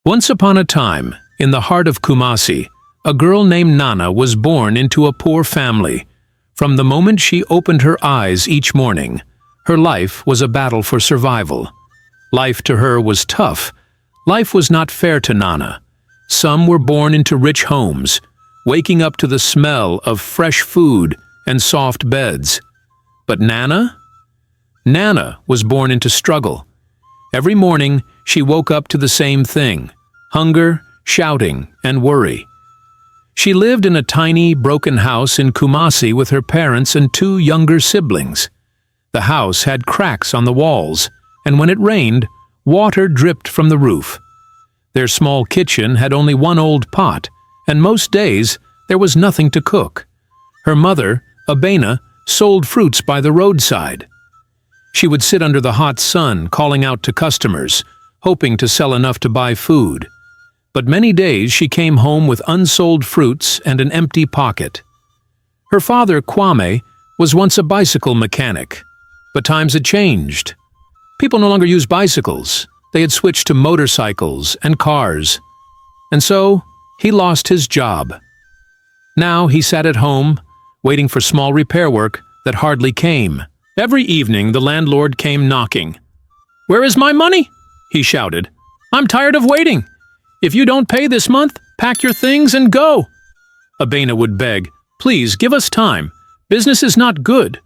Once upon a time, in the heart of Kumasi, a girl named Nana was born into a poor family. From the moment she opened her eyes each morning, her life was a battle for survival. Life to her was tough. Life was not fair to Nana. Some were born into rich homes, waking up to the smell of fresh food and soft beds. But Nana? Nana was born into struggle. Every morning, she woke up to the same thing: hunger, shouting, and worry. She lived in a tiny, broken house in Kumasi with her parents and two younger siblings. The house had cracks on the walls, and when it rained, water dripped from the roof. Their small kitchen had only one old pot, and most days there was nothing to cook. Her mother, Abena, sold fruits by the roadside. She would sit under the hot sun, calling out to customers, hoping to sell enough to buy food. But many days she came home with unsold fruits and an empty pocket. Her father, Kwame, was once a bicycle mechanic. But times had changed. People no longer used bicycles. They had switched to motorcycles and cars. And so, he lost his job. Now he sat at home, waiting for small repair work that hardly came. Every evening the landlord came knocking. "Where is my money?" he shouted. "I'm tired of waiting. If you don't pay this month, pack your things and go." Abena would beg, "Please, give us time. Business is not good."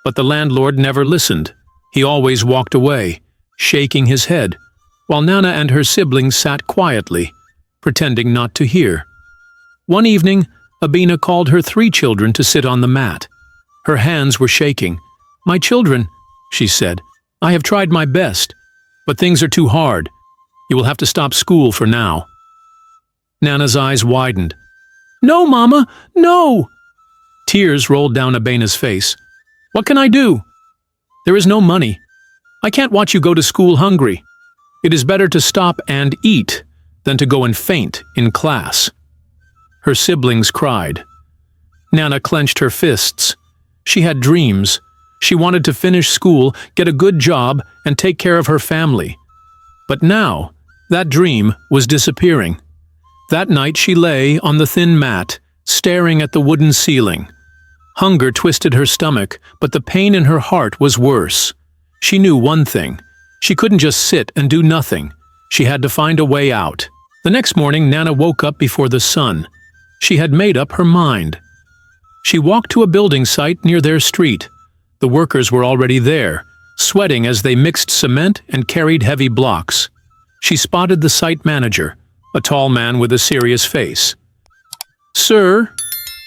But the landlord never listened. He always walked away, shaking his head, while Nana and her siblings sat quietly, pretending not to hear. One evening, Abena called her 3 children to sit on the mat. Her hands were shaking. "My children," she said, "I have tried my best, but things are too hard. You will have to stop school for now." Nana's eyes widened. "No, Mama, no!" Tears rolled down Abena's face. "What can I do? There is no money. I can't watch you go to school hungry. It is better to stop and eat than to go and faint in class." Her siblings cried. Nana clenched her fists. She had dreams. She wanted to finish school, get a good job, and take care of her family. But now, that dream was disappearing. That night she lay on the thin mat, staring at the wooden ceiling. Hunger twisted her stomach, but the pain in her heart was worse. She knew one thing. She couldn't just sit and do nothing. She had to find a way out. The next morning, Nana woke up before the sun. She had made up her mind. She walked to a building site near their street. The workers were already there, sweating as they mixed cement and carried heavy blocks. She spotted the site manager, a tall man with a serious face. "Sir,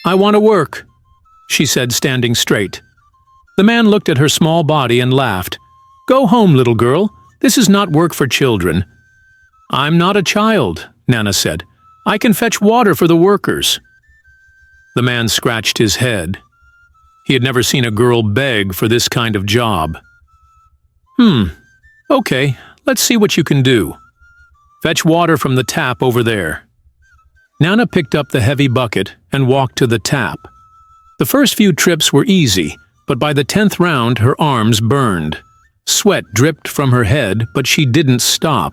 I want to work," she said, standing straight. The man looked at her small body and laughed. "Go home, little girl. This is not work for children." "I'm not a child," Nana said. "I can fetch water for the workers." The man scratched his head. He had never seen a girl beg for this kind of job. Okay, let's see what you can do. Fetch water from the tap over there." Nana picked up the heavy bucket and walked to the tap. The first few trips were easy, but by the 10th round her arms burned. Sweat dripped from her head, but she didn't stop.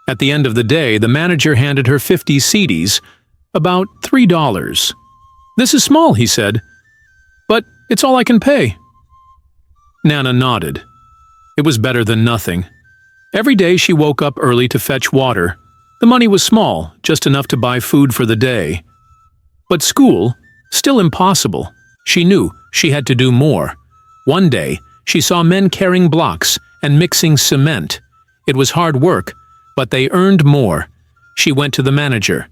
At the end of the day, the manager handed her 50 cedis, about $3. "This is small," he said, "but it's all I can pay." Nana nodded. It was better than nothing. Every day she woke up early to fetch water. The money was small, just enough to buy food for the day. But school, still impossible. She knew she had to do more. One day, she saw men carrying blocks and mixing cement. It was hard work, but they earned more. She went to the manager.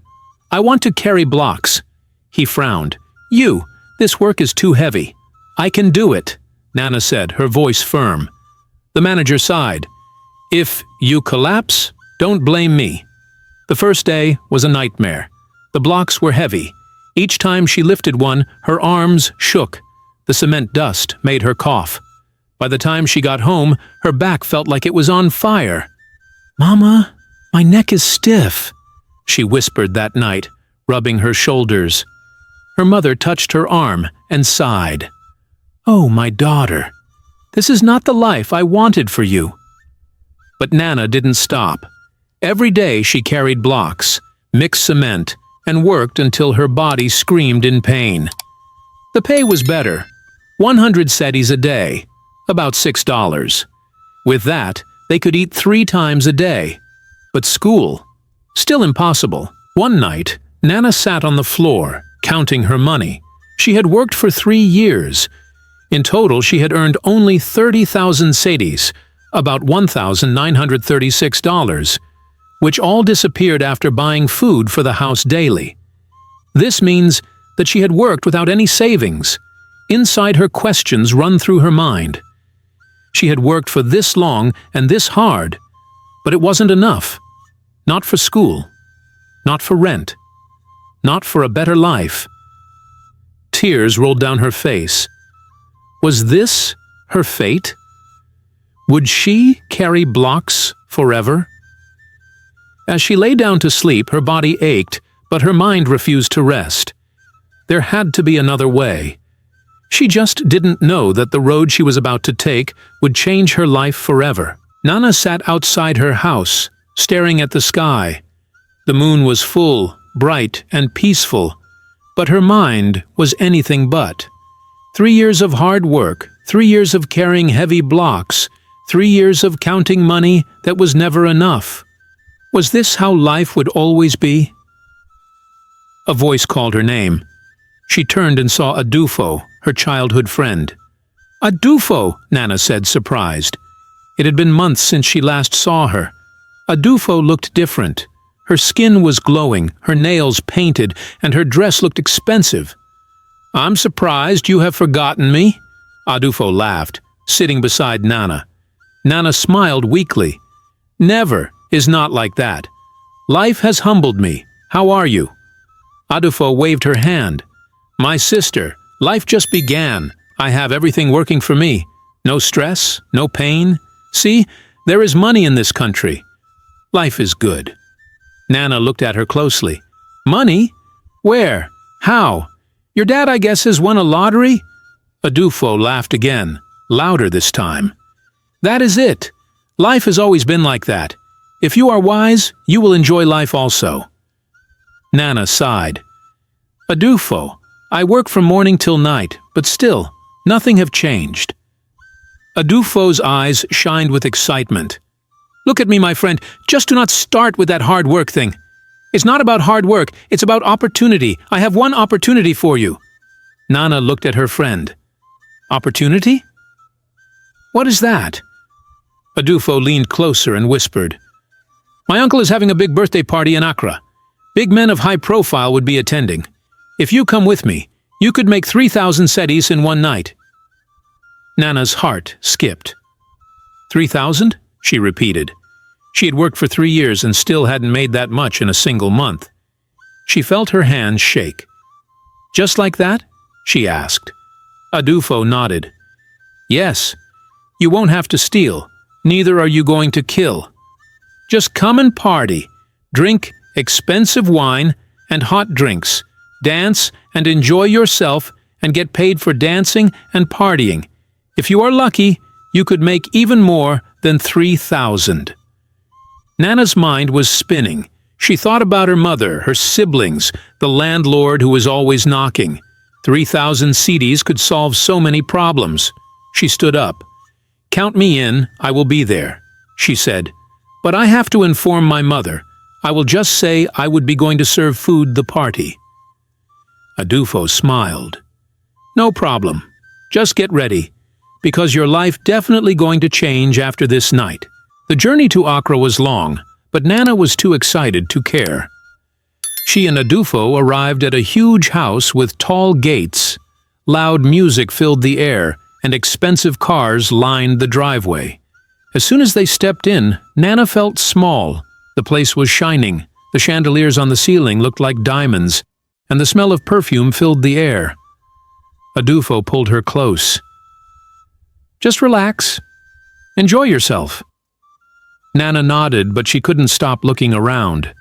"I want to carry blocks." He frowned. This work is too heavy." "I can do it," Nana said, her voice firm. The manager sighed. "If you collapse, don't blame me." The first day was a nightmare. The blocks were heavy. Each time she lifted one, her arms shook. The cement dust made her cough. By the time she got home, her back felt like it was on fire. "Mama, my neck is stiff," she whispered that night, rubbing her shoulders. Her mother touched her arm and sighed. "Oh, my daughter, this is not the life I wanted for you." But Nana didn't stop. Every day she carried blocks, mixed cement, and worked until her body screamed in pain. The pay was better, 100 cedis a day, about $6. With that, they could eat 3 times a day. But school? Still impossible. One night, Nana sat on the floor, counting her money. She had worked for 3 years. In total, she had earned only 30,000 cedis, about $1,936, which all disappeared after buying food for the house daily. This means that she had worked without any savings. Inside her, questions run through her mind. She had worked for this long and this hard, but it wasn't enough. Not for school, not for rent, not for a better life. Tears rolled down her face. Was this her fate? Would she carry blocks forever? As she lay down to sleep, her body ached, but her mind refused to rest. There had to be another way. She just didn't know that the road she was about to take would change her life forever. Nana sat outside her house, staring at the sky. The moon was full, bright, and peaceful, but her mind was anything but. 3 years of hard work, 3 years of carrying heavy blocks, 3 years of counting money that was never enough. Was this how life would always be? A voice called her name. She turned and saw Adufo, her childhood friend. "Adufo," Nana said, surprised. It had been months since she last saw her. Adufo looked different. Her skin was glowing, her nails painted, and her dress looked expensive. "I'm surprised you have forgotten me," Adufo laughed, sitting beside Nana. Nana smiled weakly. "Never is not like that. Life has humbled me. How are you?" Adufo waved her hand. "My sister, life just began. I have everything working for me. No stress, no pain. See, there is money in this country. Life is good." Nana looked at her closely. "Money? Where? How? Your dad, I guess, has won a lottery?" Adufo laughed again, louder this time. "That is it. Life has always been like that. If you are wise, you will enjoy life also." Nana sighed. "Adufo, I work from morning till night, but still, nothing have changed." Adufo's eyes shined with excitement. "Look at me, my friend. Just do not start with that hard work thing. It's not about hard work, it's about opportunity. I have one opportunity for you." Nana looked at her friend. "Opportunity? What is that?" Adufo leaned closer and whispered. "My uncle is having a big birthday party in Accra. Big men of high profile would be attending. If you come with me, you could make 3,000 cedis in one night." Nana's heart skipped. 3,000? She repeated. She had worked for 3 years and still hadn't made that much in a single month. She felt her hands shake. "Just like that?" she asked. Adufo nodded. "Yes. You won't have to steal. Neither are you going to kill. Just come and party. Drink expensive wine and hot drinks. Dance and enjoy yourself and get paid for dancing and partying. If you are lucky, you could make even more than 3,000. Nana's mind was spinning. She thought about her mother, her siblings, the landlord who was always knocking. 3,000 cedis could solve so many problems. She stood up. "Count me in, I will be there," she said. "But I have to inform my mother. I will just say I would be going to serve food the party." Adufo smiled. "No problem. Just get ready, because your life definitely going to change after this night." The journey to Accra was long, but Nana was too excited to care. She and Adufo arrived at a huge house with tall gates. Loud music filled the air, and expensive cars lined the driveway. As soon as they stepped in, Nana felt small. The place was shining, the chandeliers on the ceiling looked like diamonds, and the smell of perfume filled the air. Adufo pulled her close. "Just relax. Enjoy yourself." Nana nodded, but she couldn't stop looking around.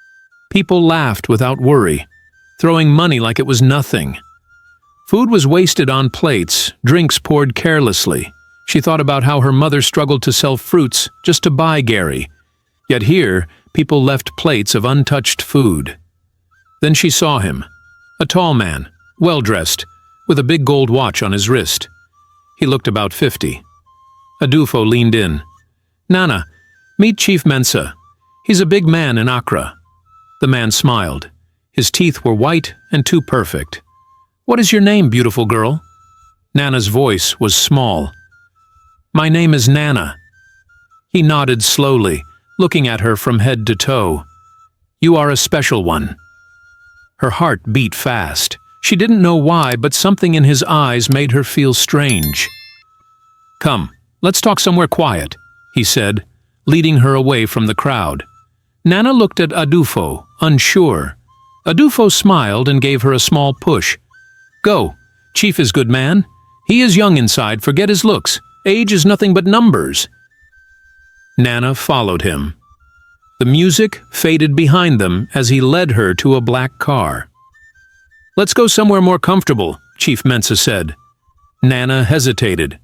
People laughed without worry, throwing money like it was nothing. Food was wasted on plates, drinks poured carelessly. She thought about how her mother struggled to sell fruits just to buy Gary. Yet here, people left plates of untouched food. Then she saw him, a tall man, well-dressed, with a big gold watch on his wrist. He looked about 50. Adufo leaned in. "Nana, meet Chief Mensa. He's a big man in Accra." The man smiled. His teeth were white and too perfect. "What is your name, beautiful girl?" Nana's voice was small. "My name is Nana." He nodded slowly, looking at her from head to toe. "You are a special one." Her heart beat fast. She didn't know why, but something in his eyes made her feel strange. "Come, let's talk somewhere quiet," he said, leading her away from the crowd. Nana looked at Adufo, unsure. Adufo smiled and gave her a small push. "Go. Chief is good man. He is young inside, forget his looks. Age is nothing but numbers." Nana followed him. The music faded behind them as he led her to a black car. "Let's go somewhere more comfortable," Chief Mensa said. Nana hesitated.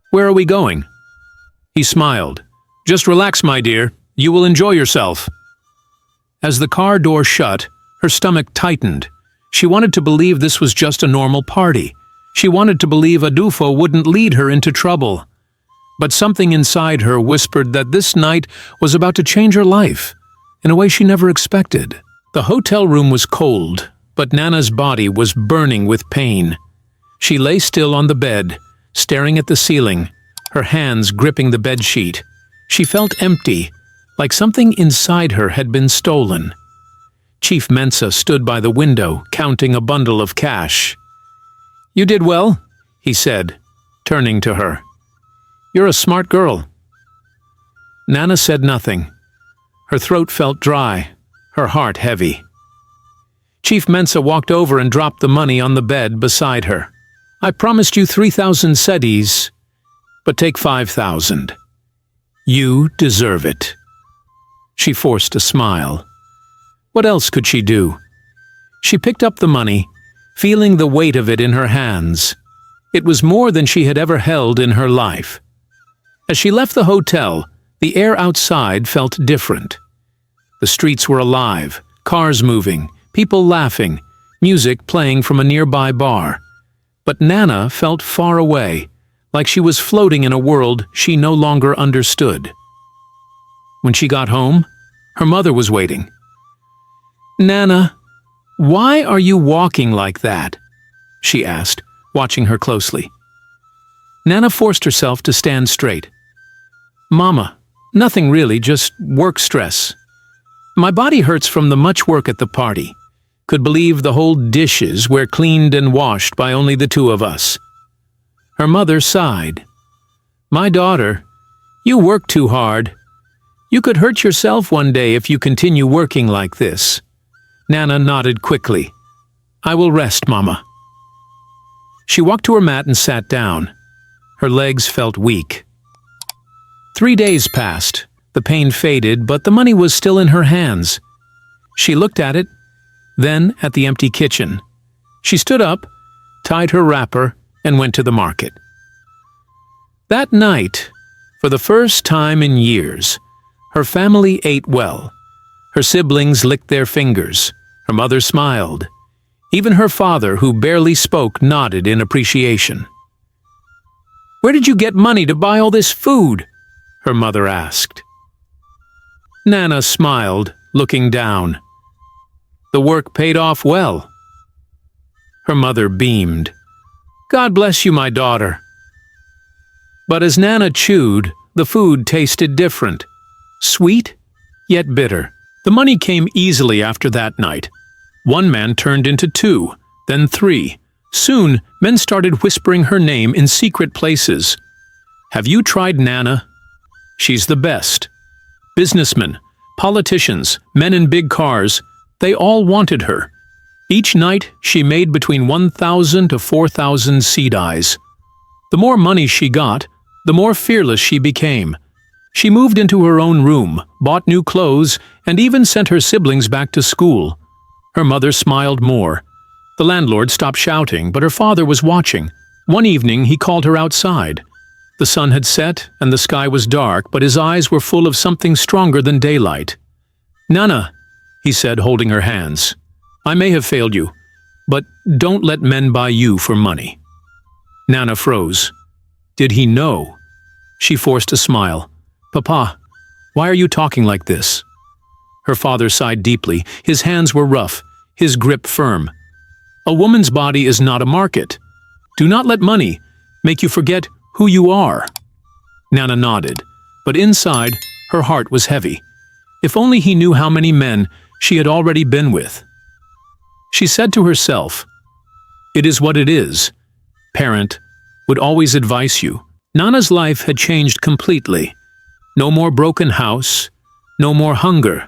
"Where are we going?" He smiled. "Just relax, my dear. You will enjoy yourself." As the car door shut, her stomach tightened. She wanted to believe this was just a normal party. She wanted to believe Adufo wouldn't lead her into trouble. But something inside her whispered that this night was about to change her life, in a way she never expected. The hotel room was cold, but Nana's body was burning with pain. She lay still on the bed, staring at the ceiling, her hands gripping the bedsheet. She felt empty, like something inside her had been stolen. Chief Mensa stood by the window, counting a bundle of cash. "You did well," he said, turning to her. "You're a smart girl." Nana said nothing. Her throat felt dry, her heart heavy. Chief Mensa walked over and dropped the money on the bed beside her. "I promised you 3,000 cedis, but take 5,000. You deserve it." She forced a smile. What else could she do? She picked up the money, feeling the weight of it in her hands. It was more than she had ever held in her life. As she left the hotel, the air outside felt different. The streets were alive, cars moving, people laughing, music playing from a nearby bar. But Nana felt far away, like she was floating in a world she no longer understood. When she got home, her mother was waiting. "Nana, why are you walking like that?" she asked, watching her closely. Nana forced herself to stand straight. "Mama, nothing really, just work stress. My body hurts from the much work at the party. Could believe the whole dishes were cleaned and washed by only the two of us." Her mother sighed. "My daughter, you work too hard. You could hurt yourself one day if you continue working like this." Nana nodded quickly. "I will rest, Mama." She walked to her mat and sat down. Her legs felt weak. 3 days passed. The pain faded, but the money was still in her hands. She looked at it, then at the empty kitchen. She stood up, tied her wrapper, and went to the market. That night, for the first time in years, her family ate well. Her siblings licked their fingers. Her mother smiled. Even her father, who barely spoke, nodded in appreciation. "Where did you get money to buy all this food?" her mother asked. Nana smiled, looking down. "The work paid off well." Her mother beamed. "God bless you, my daughter." But as Nana chewed, the food tasted different. Sweet, yet bitter. The money came easily after that night. One man turned into 2, then 3. Soon, men started whispering her name in secret places. "Have you tried Nana? She's the best." Businessmen, politicians, men in big cars, they all wanted her. Each night, she made between 1,000 to 4,000 cedis. The more money she got, the more fearless she became. She moved into her own room, bought new clothes, and even sent her siblings back to school. Her mother smiled more. The landlord stopped shouting, but her father was watching. One evening, he called her outside. The sun had set, and the sky was dark, but his eyes were full of something stronger than daylight. "Nana," he said, holding her hands, "I may have failed you, but don't let men buy you for money." Nana froze. Did he know? She forced a smile. "Papa, why are you talking like this?" Her father sighed deeply. His hands were rough, his grip firm. "A woman's body is not a market. Do not let money make you forget who you are." Nana nodded, but inside, her heart was heavy. If only he knew how many men she had already been with. She said to herself, "It is what it is. Parent would always advise you." Nana's life had changed completely. No more broken house, no more hunger.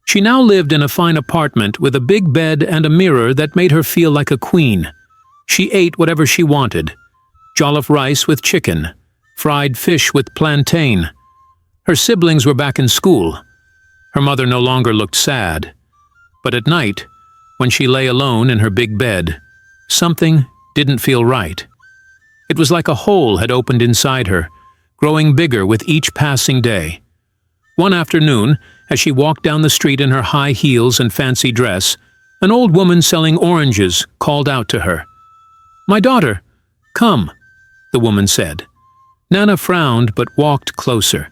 She now lived in a fine apartment with a big bed and a mirror that made her feel like a queen. She ate whatever she wanted. Jollof rice with chicken, fried fish with plantain. Her siblings were back in school. Her mother no longer looked sad. But at night, when she lay alone in her big bed, something didn't feel right. It was like a hole had opened inside her, growing bigger with each passing day. One afternoon, as she walked down the street in her high heels and fancy dress, an old woman selling oranges called out to her. "My daughter, come," the woman said. Nana frowned but walked closer.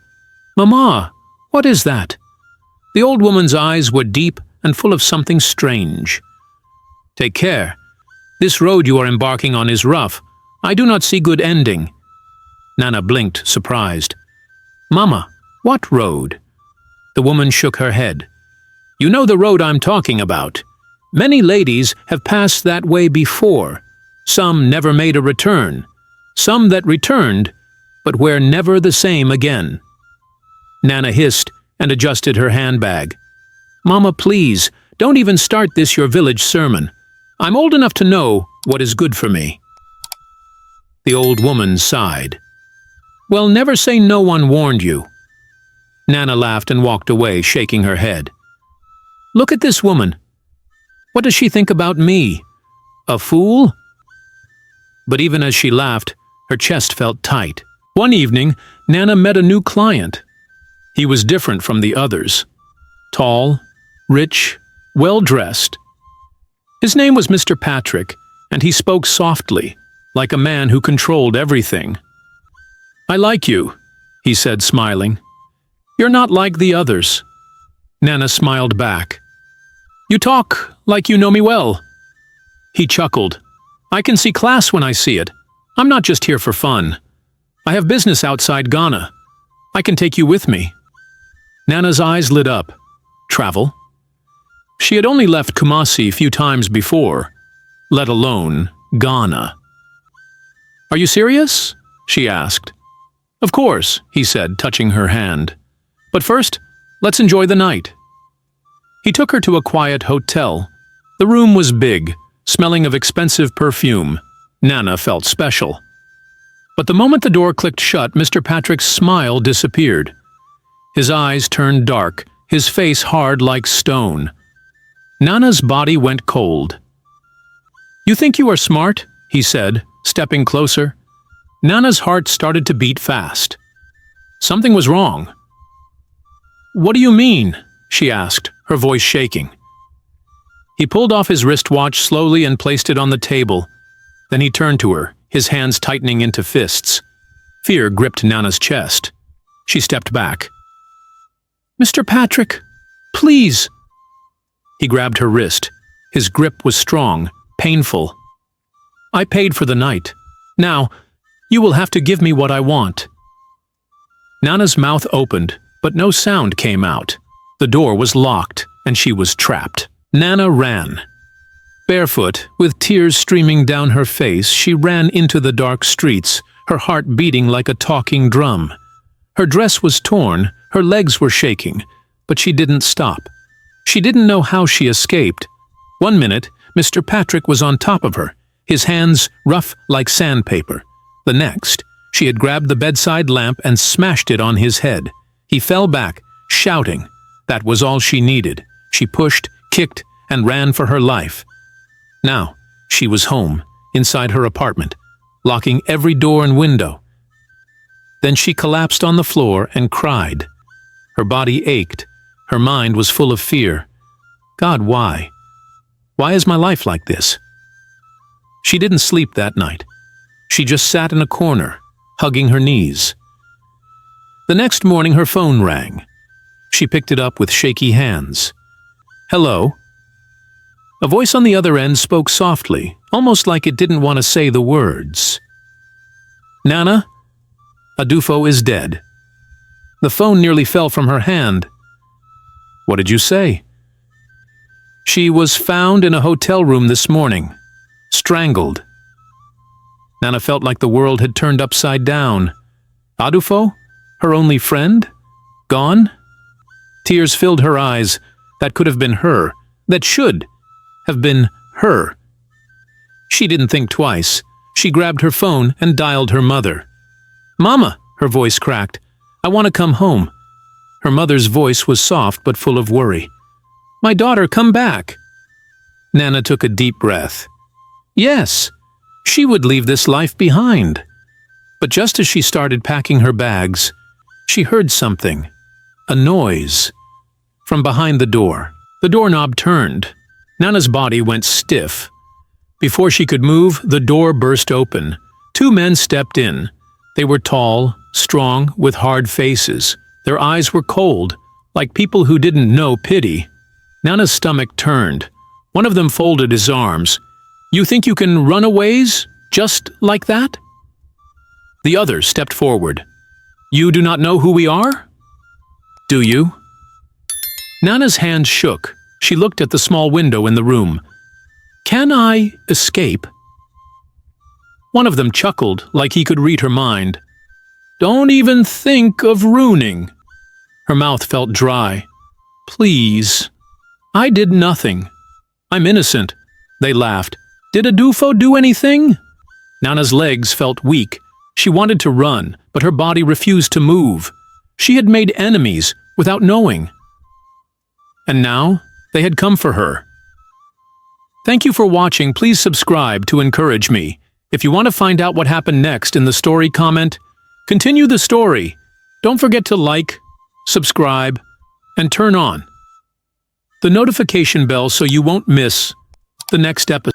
"Mama, what is that?" The old woman's eyes were deep and full of something strange. "Take care. This road you are embarking on is rough. I do not see good ending." Nana blinked, surprised. "Mama, what road?" The woman shook her head. "You know the road I'm talking about. Many ladies have passed that way before. Some never made a return. Some that returned, but were never the same again." Nana hissed and adjusted her handbag. "Mama, please, don't even start this your village sermon. I'm old enough to know what is good for me." The old woman sighed. "Well, never say no one warned you." Nana laughed and walked away, shaking her head. "Look at this woman. What does she think about me? A fool?" But even as she laughed, her chest felt tight. One evening, Nana met a new client. He was different from the others. Tall, rich, well-dressed. His name was Mr. Patrick, and he spoke softly, like a man who controlled everything. "I like you," he said, smiling. "You're not like the others." Nana smiled back. "You talk like you know me well." He chuckled. "I can see class when I see it. I'm not just here for fun. I have business outside Ghana. I can take you with me." Nana's eyes lit up. Travel? She had only left Kumasi a few times before, let alone Ghana. "Are you serious?" she asked. "Of course," he said, touching her hand. "But first, let's enjoy the night." He took her to a quiet hotel. The room was big, smelling of expensive perfume. Nana felt special. But the moment the door clicked shut, Mr. Patrick's smile disappeared. His eyes turned dark, his face hard like stone. Nana's body went cold. "You think you are smart?" he said, stepping closer. Nana's heart started to beat fast. Something was wrong. "What do you mean?" she asked, her voice shaking. He pulled off his wristwatch slowly and placed it on the table. Then he turned to her, his hands tightening into fists. Fear gripped Nana's chest. She stepped back. "Mr. Patrick, please!" He grabbed her wrist. His grip was strong, painful. "I paid for the night. Now, you will have to give me what I want." Nana's mouth opened, but no sound came out. The door was locked, and she was trapped. Nana ran. Barefoot, with tears streaming down her face, she ran into the dark streets, her heart beating like a talking drum. Her dress was torn, her legs were shaking, but she didn't stop. She didn't know how she escaped. One minute, Mr. Patrick was on top of her, his hands rough like sandpaper. The next, she had grabbed the bedside lamp and smashed it on his head. He fell back, shouting. That was all she needed. She pushed, kicked, and ran for her life. Now, she was home, inside her apartment, locking every door and window. Then she collapsed on the floor and cried. Her body ached, Her mind was full of fear. God, why? Why is my life like this? She didn't sleep that night. She just sat in a corner, hugging her knees. The next morning her phone rang. She picked it up with shaky hands. Hello? A voice on the other end spoke softly, almost like it didn't want to say the words. Nana, Adufo is dead. The phone nearly fell from her hand. What did you say? She was found in a hotel room this morning, strangled. Nana felt like the world had turned upside down. Adufo, her only friend, gone? Tears filled her eyes. That could have been her. That should have been her. She didn't think twice. She grabbed her phone and dialed her mother. Mama, her voice cracked. I want to come home. Her mother's voice was soft but full of worry. My daughter, come back. Nana took a deep breath. Yes, she would leave this life behind. But just as she started packing her bags, she heard something. A noise. From behind the door. The doorknob turned. Nana's body went stiff. Before she could move, the door burst open. Two men stepped in. They were tall, strong, with hard faces. Their eyes were cold, like people who didn't know pity. Nana's stomach turned. One of them folded his arms. You think you can run a ways, just like that? The other stepped forward. You do not know who we are? Do you? Nana's hands shook. She looked at the small window in the room. Can I escape? One of them chuckled like he could read her mind. Don't even think of ruining. Her mouth felt dry. Please. I did nothing. I'm innocent. They laughed. Did Adufo do anything? Nana's legs felt weak. She wanted to run, but her body refused to move. She had made enemies without knowing. And now, they had come for her. Thank you for watching. Please subscribe to encourage me. If you want to find out what happened next in the story, comment, continue the story. Don't forget to like, subscribe, and turn on the notification bell so you won't miss the next episode.